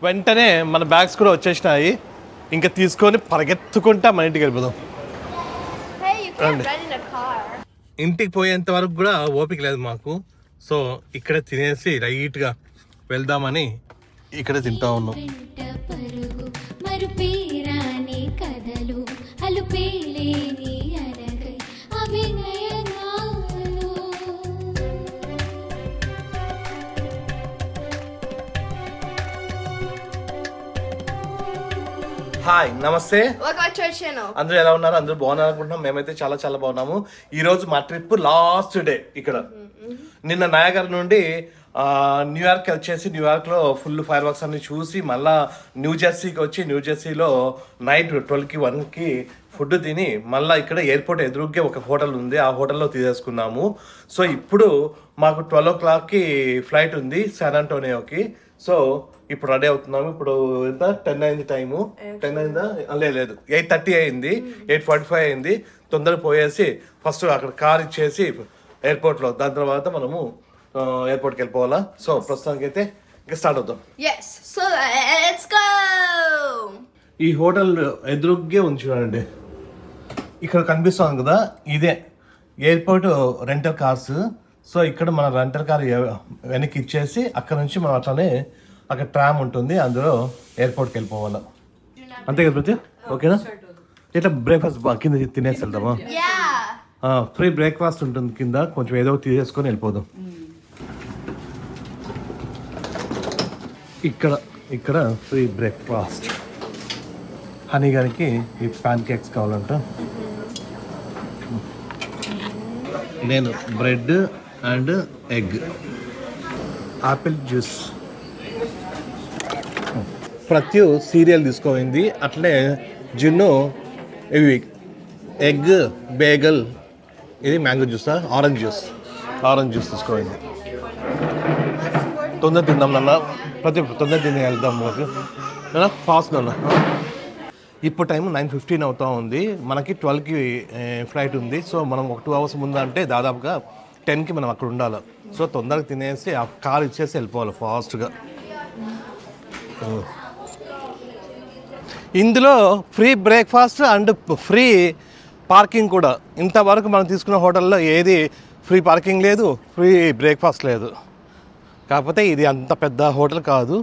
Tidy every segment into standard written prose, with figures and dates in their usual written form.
వెంటనే మన బ్యాగ్స్ కూడా వచ్చేసినాయి. ఇంకా తీసుకొని పరిగెత్తుకుంటా మన ఇంటికి వెళ్ళిపోదాం. ఇంటికి పోయేంత వరకు కూడా ఓపిక లేదు మాకు. సో ఇక్కడ తినేసి రైట్గా వెళ్దామని ఇక్కడ తింటా ఉన్నాం. హాయ్, నమస్తే. అందరూ ఎలా ఉన్నారు? అందరూ బాగున్నారు అనుకుంటున్నాం. మేమైతే చాలా చాలా బాగున్నాము. ఈ రోజు మా ట్రిప్ లాస్ట్ డే. ఇక్కడ నిన్న నయాగర్ నుండి న్యూయార్క్ వచ్చేసి న్యూయార్క్ లో ఫుల్ ఫైర్ వర్క్స్ అన్ని చూసి మళ్ళా న్యూ జెర్సీకి వచ్చి న్యూ జెర్సీలో నైట్ 12కి 1కి ఫుడ్ తిని మళ్ళీ ఇక్కడ ఎయిర్పోర్ట్ ఎదురుగ్గే ఒక హోటల్ ఉంది, ఆ హోటల్లో తీసేసుకున్నాము. సో ఇప్పుడు మాకు 12 o'clockకి ఫ్లైట్ ఉంది శాన్ ఆంటోనియోకి. సో ఇప్పుడు రెడీ అవుతున్నాము. ఇప్పుడు ఎంత 10 అయింది టైము. 10 అయిందా? లేదు 8:30 అయింది. 8:45 అయింది. తొందరగా పోయేసి ఫస్ట్ అక్కడ కార్ ఇచ్చేసి ఎయిర్పోర్ట్లో, దాని తర్వాత మనము ఎయిర్పోర్ట్కి వెళ్ళిపోవాలా. సో ప్రస్తుతానికి అయితే ఇంకా స్టార్ట్ అవుతాం. ఈ హోటల్ ఎదురుగ్గే ఉంది చూడండి, ఇక్కడ కనిపిస్తుంది కదా, ఇదే ఎయిర్పోర్ట్ రెంటల్ కార్స్. సో ఇక్కడ మన రెంటల్ కార్ వెనక్కి ఇచ్చేసి అక్కడ నుంచి మనం అట్లానే అక్కడ ట్రామ్ ఉంటుంది, అందులో ఎయిర్పోర్ట్కి వెళ్ళిపోవాలా. అంతే కదా ప్రతి? ఓకేనా? ఇట్లా బ్రేక్ఫాస్ట్ కింద తినేసి వెళ్దామా? ఫ్రీ బ్రేక్ఫాస్ట్ ఉంటుంది కింద, కొంచెం ఏదో తీసేసుకొని వెళ్ళిపోదాం. ఇక్కడ ఫ్రీ బ్రేక్ఫాస్ట్. హనీ గారికి ఈ ప్యాన్ కేక్స్ కావాలంట. నేను bread and egg, apple juice. ప్రతి సీరియల్ తీసుకోయింది, అట్లే జున్ను ఇవి ఎగ్ బేగల్, ఇది మ్యాంగో జ్యూసా, ఆరెంజ్ జ్యూస్ తీసుకోయింది. తొందర తిందాం నాన్న, ప్రతి తొందర తిని వెళ్దాం మాకు ఫాస్ట్ నాన్న. ఇప్పుడు టైం 9:15 అవుతా ఉంది. మనకి 12కి ఫ్లైట్ ఉంది. సో మనం ఒక 2 hours ముందు అంటే దాదాపుగా 10కి మనం అక్కడ ఉండాలి. సో తొందరగా తినేసి ఆ కార్ ఇచ్చేసి వెళ్ళిపోవాలి ఫాస్ట్గా. ఇందులో free breakfast and free parking కూడా. ఇంతవరకు మనం తీసుకున్న హోటల్లో ఏది ఫ్రీ పార్కింగ్ లేదు, ఫ్రీ బ్రేక్ఫాస్ట్ లేదు. కాకపోతే ఇది అంత పెద్ద హోటల్ కాదు,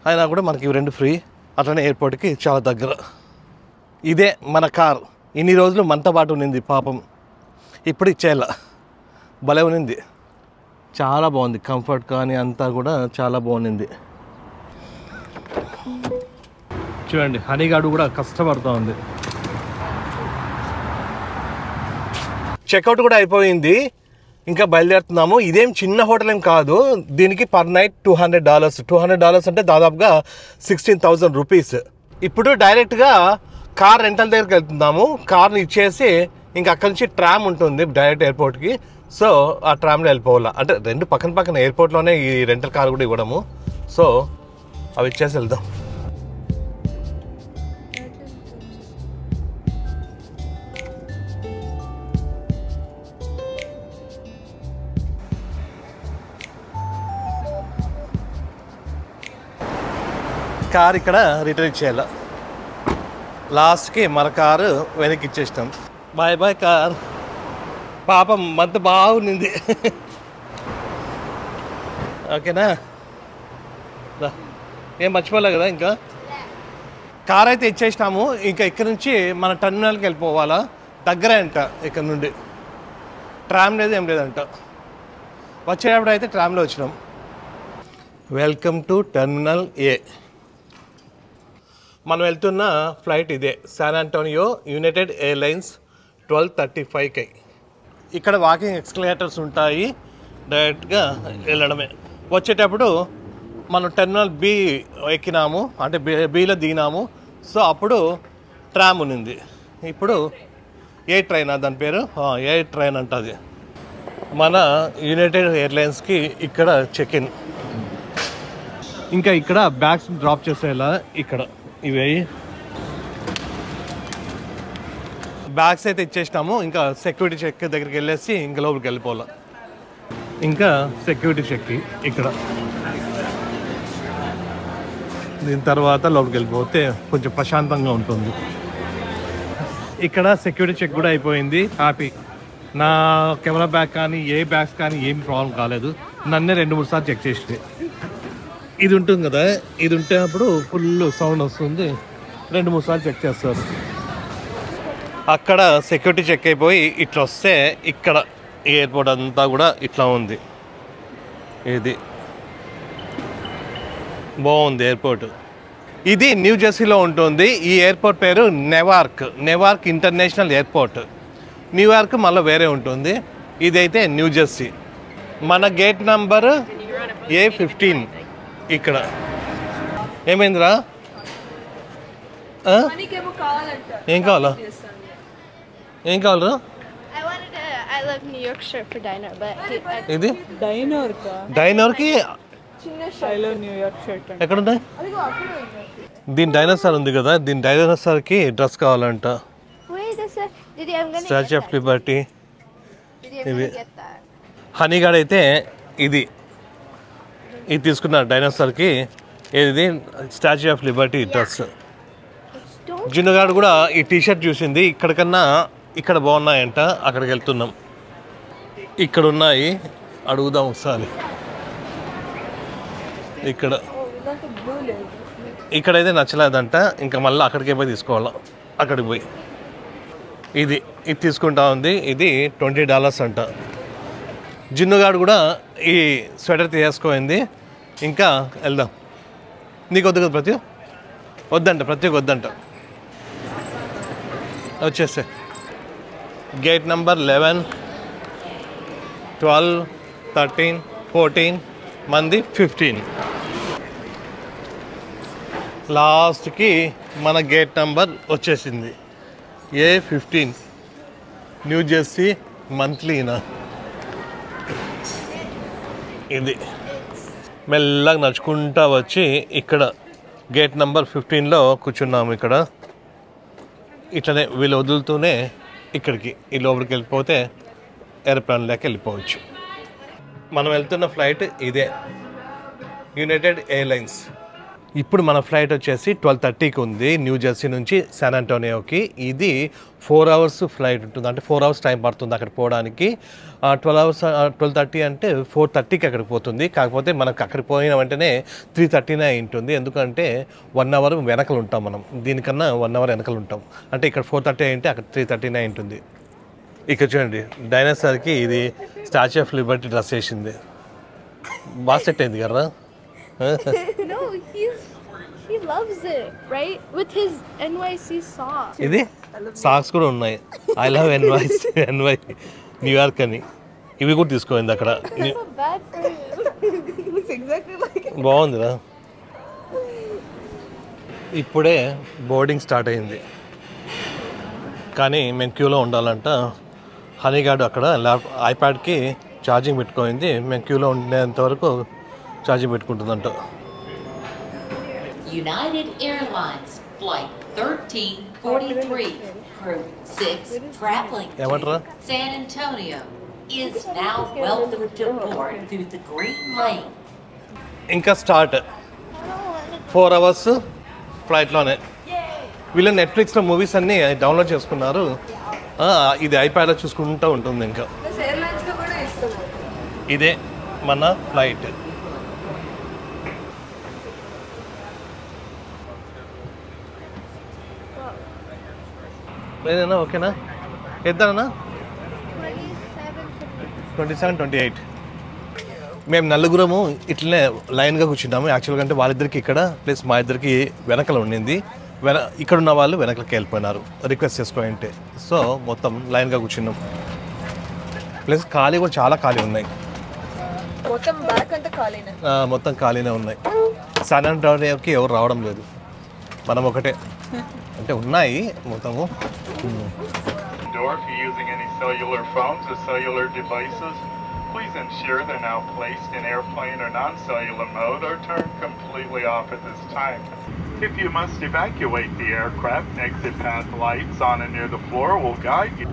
అయినా కూడా మనకి ఇవి రెండు ఫ్రీ. అట్లనే ఎయిర్పోర్ట్కి చాలా దగ్గర. ఇదే మన కార్. ఇన్ని రోజులు మనతో పాటు ఉన్నింది పాపం, ఇప్పుడు ఇచ్చేయాల. భలే ఉన్నింది, చాలా బాగుంది. కంఫర్ట్ కానీ అంతా కూడా చాలా బాగుంది. చూడండి హనీగాడు కూడా కష్టపడుతూ ఉంది. చెక్అవుట్ కూడా అయిపోయింది, ఇంకా బయలుదేరుతున్నాము. ఇదేం చిన్న హోటల్ ఏం కాదు, దీనికి పర్ నైట్ $200 అంటే దాదాపుగా 16,000 రూపీస్. ఇప్పుడు డైరెక్ట్గా కార్ రెంటల్ దగ్గరికి వెళ్తున్నాము. కార్ని ఇచ్చేసి ఇంకా అక్కడి నుంచి ట్రామ్ ఉంటుంది డైరెక్ట్ ఎయిర్పోర్ట్కి. సో ఆ ట్రామ్లో వెళ్ళిపోవాలా. అంటే రెండు పక్కన ఎయిర్పోర్ట్లోనే ఈ రెంటల్ కార్ కూడా ఇవ్వడము. సో అవి ఇచ్చేసి వెళ్దాం. కార్ ఇక్కడ రిటర్న్ ఇచ్చేయాల. లాస్ట్కి మన కారు వెనక్కి ఇచ్చేసినాం. Bye bye car. పాపం మంత బాగుంది. ఓకేనా? ఏం మర్చిపోలే కదా. ఇంకా కార్ అయితే ఇచ్చేసినాము. ఇంకా ఇక్కడ నుంచి మన టర్మినల్కి వెళ్ళిపోవాలా. దగ్గరే అంట ఇక్కడ నుండి. ట్రామ్ లేదు ఏం లేదంట. వచ్చేటప్పుడు అయితే ట్రామ్లో వచ్చినాం. వెల్కమ్ టు టర్మినల్ ఏ. మనం వెళ్తున్న ఫ్లైట్ ఇదే, శాన్ ఆంటోనియో యునైటెడ్ ఎయిర్లైన్స్ 12:35కి. ఇక్కడ వాకింగ్ ఎక్స్కలేటర్స్ ఉంటాయి, డైరెక్ట్గా వెళ్ళడమే. వచ్చేటప్పుడు మనం టెర్మినల్ బి ఎక్కినాము, అంటే బిలో దిగినాము. సో అప్పుడు ట్రామ్ ఉన్నింది. ఇప్పుడు ఏ ట్రైన్ దాని పేరు, ఏ ట్రైన్ అంట అది. మన యునైటెడ్ ఎయిర్లైన్స్కి ఇక్కడ చెక్ ఇన్. ఇంకా ఇక్కడ బ్యాగ్స్ డ్రాప్ చేసేలా ఇక్కడ ఇవి బ్యాగ్స్ అయితే ఇచ్చేసినాము. ఇంకా సెక్యూరిటీ చెక్ దగ్గరికి వెళ్ళేసి ఇంకా లోపలికి వెళ్ళిపోవాలి. ఇంకా సెక్యూరిటీ చెక్ ఇక్కడ దీని తర్వాత లోపలికి వెళ్ళిపోతే కొంచెం ప్రశాంతంగా ఉంటుంది. ఇక్కడ సెక్యూరిటీ చెక్ కూడా అయిపోయింది. హ్యాపీ. నా కెమెరా బ్యాగ్ కానీ ఏ బ్యాగ్స్ కానీ ఏం ప్రాబ్లం కాలేదు. నన్నే 2-3 సార్లు చెక్ చేసింది. ఇది ఉంటుంది కదా, ఇది ఉంటే అప్పుడు ఫుల్ సౌండ్ వస్తుంది. 2-3 సార్లు చెక్ చేస్తారు. అక్కడ సెక్యూరిటీ చెక్ అయిపోయి ఇట్లా వస్తే ఇక్కడ ఎయిర్పోర్ట్ అంతా కూడా ఇట్లా ఉంది. ఇది బాగుంది ఎయిర్పోర్ట్. ఇది న్యూ జెర్సీలో ఉంటుంది. ఈ ఎయిర్పోర్ట్ పేరు నెవార్క్ ఇంటర్నేషనల్ ఎయిర్పోర్ట్. న్యూయార్క్ మళ్ళీ వేరే ఉంటుంది. ఇదైతే న్యూ జెర్సీ. మన గేట్ నంబర్ A15. ఇక్కడ ఏమైందిరా? ఏం కావాలా? ఏం కావాలరా? ఇది డైనోర్కి ఎక్కడున్నాయి? దీని డైనోసార్ ఉంది కదా, దీని డైనోసార్కి డ్రెస్ కావాలంట. Statue of Liberty. ఇవి హనీగాడ్ అయితే ఇది తీసుకున్నారు డైనోసార్కి. ఇది స్టాచ్యూ ఆఫ్ లిబర్టీ డ్రెస్. జిన్నుగాడు కూడా ఈ టీషర్ట్ చూసింది. ఇక్కడికన్నా ఇక్కడ బాగున్నాయంట, అక్కడికి వెళ్తున్నాం. ఇక్కడ ఉన్నాయి, అడుగుదాం ఒకసారి. ఇక్కడైతే నచ్చలేదంట, ఇంకా మళ్ళీ అక్కడికే పోయి తీసుకోవాలా. అక్కడికి పోయి ఇది తీసుకుంటా ఉంది. ఇది $20 అంట. జిన్నుగాడు కూడా ఈ స్వెటర్ తీసుకోయింది. ఇంకా వెళ్దాం. నీకు వద్దు కదా ప్రతి? వద్దంట. వచ్చేస్తే గేట్ నంబర్ 11, 12, 13, 14, మంది 15. లాస్ట్కి మన గేట్ నంబర్ వచ్చేసింది A15. న్యూ జెర్సీ మంత్లీనా. ఇది మెల్లగా నడుచుకుంటా వచ్చి ఇక్కడ గేట్ నంబర్ 15లో కూర్చున్నాము. ఇక్కడ ఇట్లనే వీళ్ళు వదులుతూనే ఇక్కడికి ఈ లోపలికి వెళ్ళిపోతే ఎయిర్ప్లేన్లోకి వెళ్ళిపోవచ్చు. మనం వెళ్తున్న ఫ్లైట్ ఇదే, యునైటెడ్ ఎయిర్లైన్స్. ఇప్పుడు మన ఫ్లైట్ వచ్చేసి 12:30కి ఉంది న్యూ జెర్సీ నుంచి శాన్ అంటోనియోకి. ఇది 4 అవర్స్ ఫ్లైట్ ఉంటుంది, అంటే 4 అవర్స్ టైం పడుతుంది అక్కడ పోవడానికి. 12:30 అంటే 4:30కి అక్కడికి పోతుంది. కాకపోతే మనకు అక్కడికి పోయిన వెంటనే 3:30 ఉంటుంది. ఎందుకంటే 1 అవర్ వెనకలు ఉంటాం మనం, దీనికన్నా 1 అవర్ వెనకలు ఉంటాం. అంటే ఇక్కడ 4:30 అంటే అక్కడ 3:30 ఉంటుంది. ఇక్కడ చూడండి, డైనోసార్కి ఇది స్టాచ్యూ ఆఫ్ లిబర్టీ డ్రెస్ వేసింది. బాగా సెట్ అయింది కదా. He loves it, right? With his NYC socks. ఇది సాక్స్ కూడా ఉన్నాయి. ఐ లవ్ NY న్యూయార్క్ అని. ఇవి కూడా తీసుకోండి అక్కడ. బాగుందిరా. ఇప్పుడే బోర్డింగ్ స్టార్ట్ అయింది, కానీ మేము క్యూలో ఉండాలంట. హనీగాడు అక్కడ ఐప్యాడ్కి ఛార్జింగ్ పెట్టుకోయింది. మేము క్యూలో ఉండేంత వరకు charging పెట్టుకుంటుందంట. United Airlines Flight 1343, Crew 6, traveling to San Antonio, is now welcome to board through the green lane. ఇంకా స్టార్ట్ 4 అవర్స్ ఫ్లైట్లోనే. వీళ్ళు నెట్ఫ్లిక్స్లో మూవీస్ అన్నీ డౌన్లోడ్ చేసుకున్నారు. ఇది ఐప్యాడ్లో చూసుకుంటూ ఉంటుంది. ఇంకా ఇదే మన ఫ్లైట్. ఏదైనా ఓకేనా? ఎద్దానా? 27, 28. మేము నలుగురము ఇట్లనే లైన్గా కూర్చున్నాము. యాక్చువల్గా అంటే వాళ్ళిద్దరికి ఇక్కడ ప్లస్ మా ఇద్దరికి వెనకలు ఉండింది. ఇక్కడ ఉన్న వాళ్ళు వెనకలకి వెళ్ళిపోయినారు రిక్వెస్ట్ చేసుకోంటే. సో మొత్తం లైన్గా కూర్చున్నాం. ప్లస్ ఖాళీ కూడా చాలా ఖాళీ ఉన్నాయి. మొత్తం ఖాళీనే ఉన్నాయి. శాన్ అంటోనియోకి ఎవరు రావడం లేదు, మనం ఒకటే. అంటే ఉన్నాయి మొత్తము. If you're using any cellular phones or cellular devices, please ensure they're now placed in airplane or non-cellular mode or turned completely off at this time. If you must evacuate the aircraft, exit path lights on and near the floor will guide you.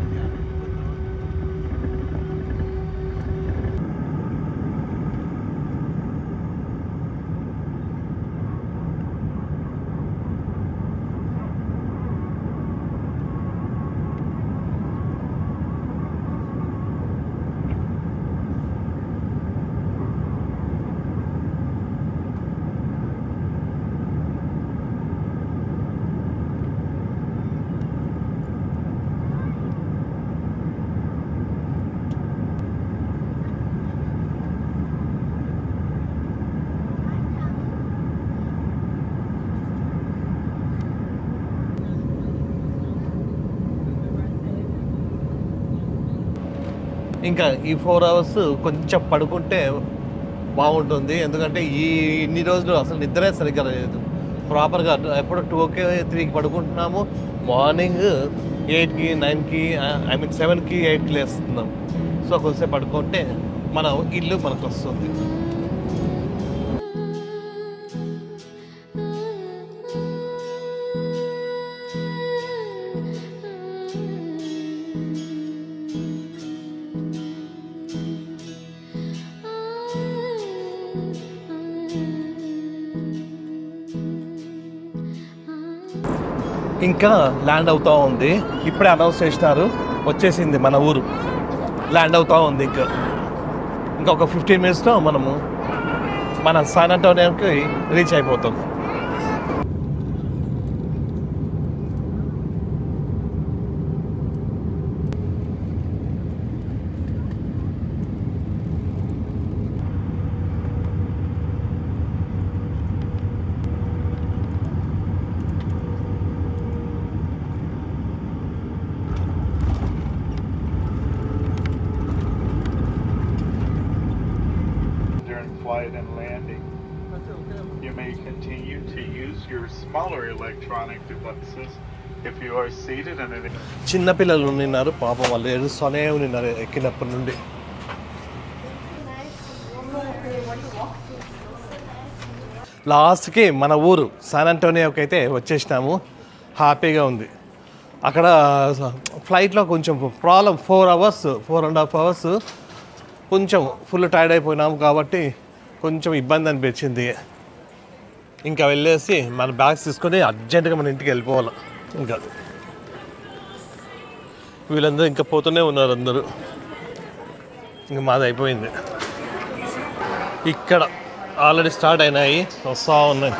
ఇంకా ఈ 4 hours కొంచెం పడుకుంటే బాగుంటుంది. ఎందుకంటే ఇన్ని రోజులు అసలు నిద్రే సరిగ్గా లేదు ప్రాపర్గా. ఎప్పుడు 2కి 3కి పడుకుంటున్నాము, మార్నింగ్ 8కి 9కి 7కి 8కి లేస్తున్నాం. సో కొంచెం పడుకుంటే మన ఇల్లు మనకు వస్తుంది. ఇంకా ల్యాండ్ అవుతూ ఉంది. ఇప్పుడే అనౌన్స్ చేసినారు, వచ్చేసింది మన ఊరు, ల్యాండ్ అవుతూ ఉంది. ఇంకొక 15 మినిట్స్లో మనము మన శాన్ అంటోనియోకి రీచ్ అయిపోతాం. And landing. You may continue to use your smaller electronic devices if you are seated in an. చిన్న పిల్లలు ఉన్నారు పాపం, వాళ్ళు ఏడుస్తూనే ఉన్నారు ఎక్కినప్పటి నుండి. లాస్ట్కి మన ఊరు శాన్ అంటోనియోకి అయితే వచ్చేసినాము. హ్యాపీగా ఉంది. అక్కడ ఫ్లైట్లో కొంచెం ప్రాబ్లం, 4.5 అవర్స్ కొంచెం ఫుల్ టైర్డ్ అయిపోయినాము కాబట్టి కొంచెం ఇబ్బంది అనిపించింది. ఇంకా వెళ్ళేసి మన బ్యాగ్స్ తీసుకొని అర్జెంటుగా మన ఇంటికి వెళ్ళిపోవాలి. ఇంకా వీళ్ళందరూ ఇంకా పోతూనే ఉన్నారు అందరూ. ఇంకా మాది అయిపోయింది. ఇక్కడ ఆల్రెడీ స్టార్ట్ అయినాయి, వస్తూ ఉన్నాయి.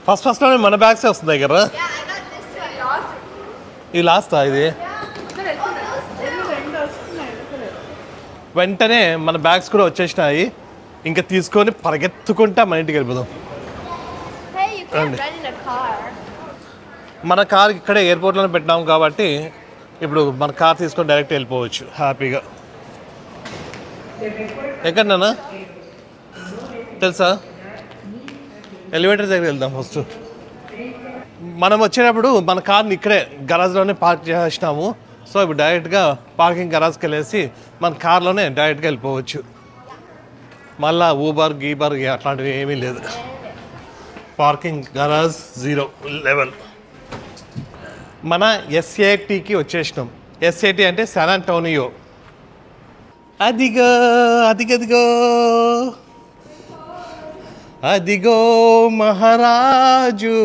ఫస్ట్లోనే మన బ్యాగ్సే వస్తున్నాయి కదా. ఇది లాస్టా? ఇది వెంటనే మన బ్యాగ్స్ కూడా వచ్చేసినాయి. ఇంకా తీసుకొని పరిగెత్తుకుంటా మన ఇంటికి వెళ్ళిపోదాం. మన కార్ ఇక్కడే ఎయిర్పోర్ట్లోనే పెట్టినాము కాబట్టి ఇప్పుడు మన కార్ తీసుకొని డైరెక్ట్ వెళ్ళిపోవచ్చు హ్యాపీగా. ఎక్కడన్నా తెలుసా? ఎలివేటర్ దగ్గర వెళ్దాం ఫస్ట్. మనం వచ్చేటప్పుడు మన కార్ని ఇక్కడే గరాజ్లోనే పార్క్ చేసినాము. సో ఇప్పుడు డైరెక్ట్గా పార్కింగ్ గరాజ్కి వెళ్ళేసి మన కార్లోనే డైరెక్ట్గా వెళ్ళిపోవచ్చు. మళ్ళా ఊబర్ గీబర్ అట్లాంటివి ఏమీ లేదు. Parking garage 0 level. మన SATకి వచ్చేసినాం. SAT అంటే శాన్ అంటోనియో. అదిగో అదిగదిగో అదిగో మహారాజు,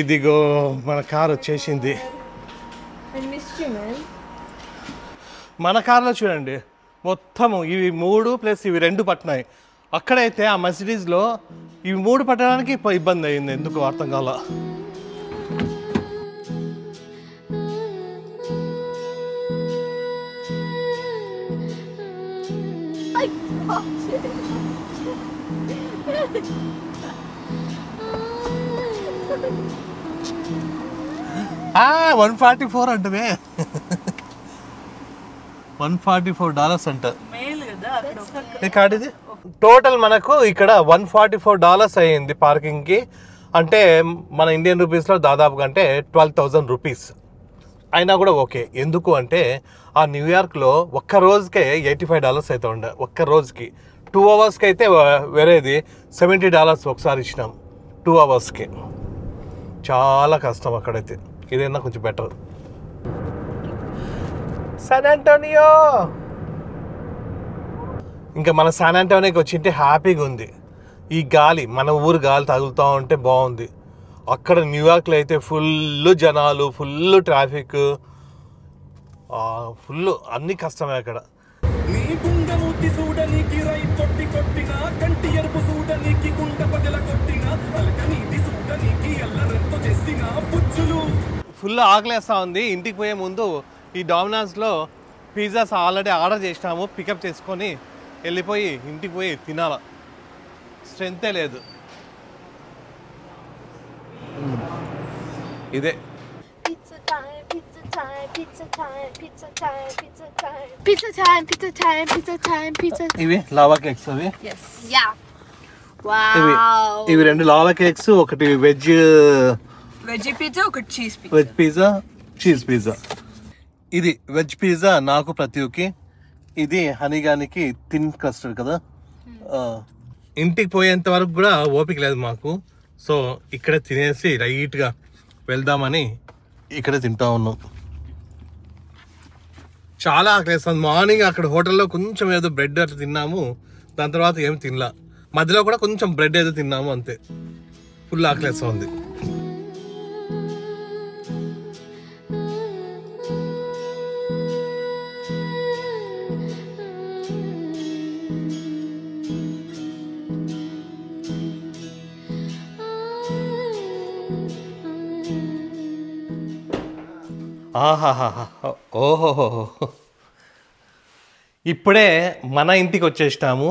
ఇదిగో మన కార్ వచ్చేసింది. మన కార్లో చూడండి మొత్తము ఇవి 3 ప్లస్ ఇవి 2 పట్టినాయి. అక్కడైతే ఆ మర్సిడీస్లో ఇవి 3 పట్టడానికి ఇబ్బంది అయింది, ఎందుకు అర్థం కాల. $144 అంటే $144 అంట. ఇది టోటల్ మనకు ఇక్కడ $144 అయ్యింది పార్కింగ్కి. అంటే మన ఇండియన్ రూపీస్లో దాదాపుగా అంటే 12,000 రూపీస్ అయినా కూడా ఓకే. ఎందుకు అంటే ఆ న్యూయార్క్లో ఒక్క రోజుకే $85 అయితే ఉండే, ఒక్క రోజుకి. 2 అవర్స్కి అయితే వేరేది $70 ఒకసారి ఇచ్చినాం 2 అవర్స్కి. చాలా కష్టం అక్కడైతే. ఇదైనా కొంచెం బెటర్. San Antonio. ఇంకా మన శాన్ అంటోనియోకి వచ్చింటే హ్యాపీగా ఉంది. ఈ గాలి, మన ఊరు గాలి తగులుతూ ఉంటే బాగుంది. అక్కడ న్యూయార్క్లో అయితే ఫుల్ జనాలు, ఫుల్ ట్రాఫిక్, ఫుల్ అన్ని కష్టమే అక్కడ. ఫుల్ ఆకలేస్తూ ఉంది. ఇంటికి పోయే ముందు ఈ డామినోస్లో పిజ్జాస్ ఆల్రెడీ ఆర్డర్ చేసినాము. పికప్ చేసుకొని వెళ్ళిపోయి ఇంటికి పోయి తినాల, స్ట్రెంతే లేదు. ఇదే Pizza time, pizza time, pizza time. Pizza time, pizza time, pizza time, pizza. ఇవి లావా కేక్స్ అవి. Yes. Yeah. Wow. ఇవి రెండు లావా కేక్స్, ఒకటి వెజ్ పిజ్జా, ఒకటి cheese pizza. Veg pizza, cheese pizza. ఇది వెజ్ పిజ్జా నాకు ప్రతికి. ఇది హనీగానికి థిన్ కస్టర్డ్ కదా. ఇంటికి పోయేంత వరకు కూడా ఓపిక లేదు మాకు. సో ఇక్కడ తినేసి రైట్గా వెళ్దామని ఇక్కడే తింటా ఉన్నాం. చాలా ఆకలిస్తుంది. మార్నింగ్ అక్కడ హోటల్లో కొంచెం ఏదో బ్రెడ్ అట్లా తిన్నాము, దాని తర్వాత ఏం తినలా. మధ్యలో కూడా కొంచెం బ్రెడ్ ఏదో తిన్నాము, అంతే. ఫుల్ ఆకలిస్తుంది. ఆహాహా, ఓహోహో, ఇప్పుడే మన ఇంటికి వచ్చేసినాము.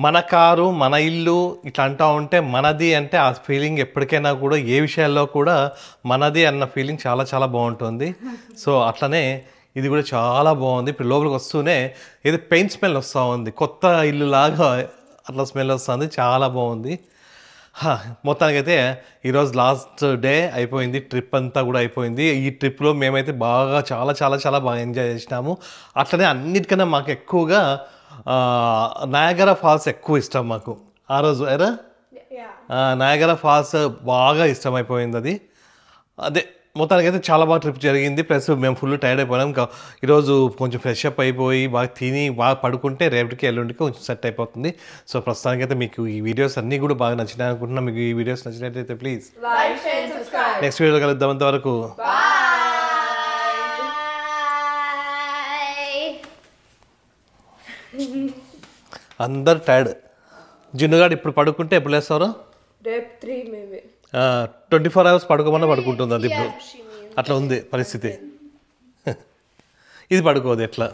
మన కారు, మన ఇల్లు ఇట్లా అంటూ ఉంటే మనది అంటే ఆ ఫీలింగ్ ఎప్పటికైనా కూడా ఏ విషయాల్లో కూడా మనది అన్న ఫీలింగ్ చాలా చాలా బాగుంటుంది. సో అట్లనే ఇది కూడా చాలా బాగుంది. ఇప్పుడు లోపలికి వస్తూనే ఏదో పెయింట్ స్మెల్ వస్తూ ఉంది, కొత్త ఇల్లు లాగా అట్లా స్మెల్ వస్తుంది. చాలా బాగుంది. మొత్తానికైతే ఈరోజు లాస్ట్ డే అయిపోయింది, ట్రిప్ అంతా కూడా అయిపోయింది. ఈ ట్రిప్లో మేమైతే బాగా చాలా చాలా చాలా బాగా ఎంజాయ్ చేసినాము. అట్లనే అన్నిటికన్నా మాకు ఎక్కువగా నయాగరా ఫాల్స్ ఎక్కువ ఇష్టం మాకు. ఆ రోజు ఎరా నయాగరా ఫాల్స్ బాగా ఇష్టమైపోయింది. అది అదే మొత్తానికైతే చాలా బాగా ట్రిప్ జరిగింది. ప్లస్ మేము ఫుల్ టైర్డ్ అయిపోయినాం. ఇంకా ఈరోజు కొంచెం ఫ్రెష్ అప్ అయిపోయి బాగా తిని బాగా పడుకుంటే రేపటికి ఎల్లుండికి కొంచెం సెట్ అయిపోతుంది. సో ప్రస్తుతానికైతే మీకు ఈ వీడియోస్ అన్నీ కూడా బాగా నచ్చినాయి అనుకుంటున్నాను. మీకు ఈ వీడియోస్ నచ్చినట్లయితే ప్లీజ్ నెక్స్ట్ వీడియో కలుద్దాం. అంతవరకు అందరు టైర్డ్. జిన్నుగాడు ఇప్పుడు పడుకుంటే ఎప్పుడు లేస్తారు? రేపు 3 మేబీ. 24 hours పడుకోమన్నా పడుకుంటుంది. అది ఇప్పుడు అట్లా ఉంది పరిస్థితి. ఇది పడుకోదు ఎట్లా.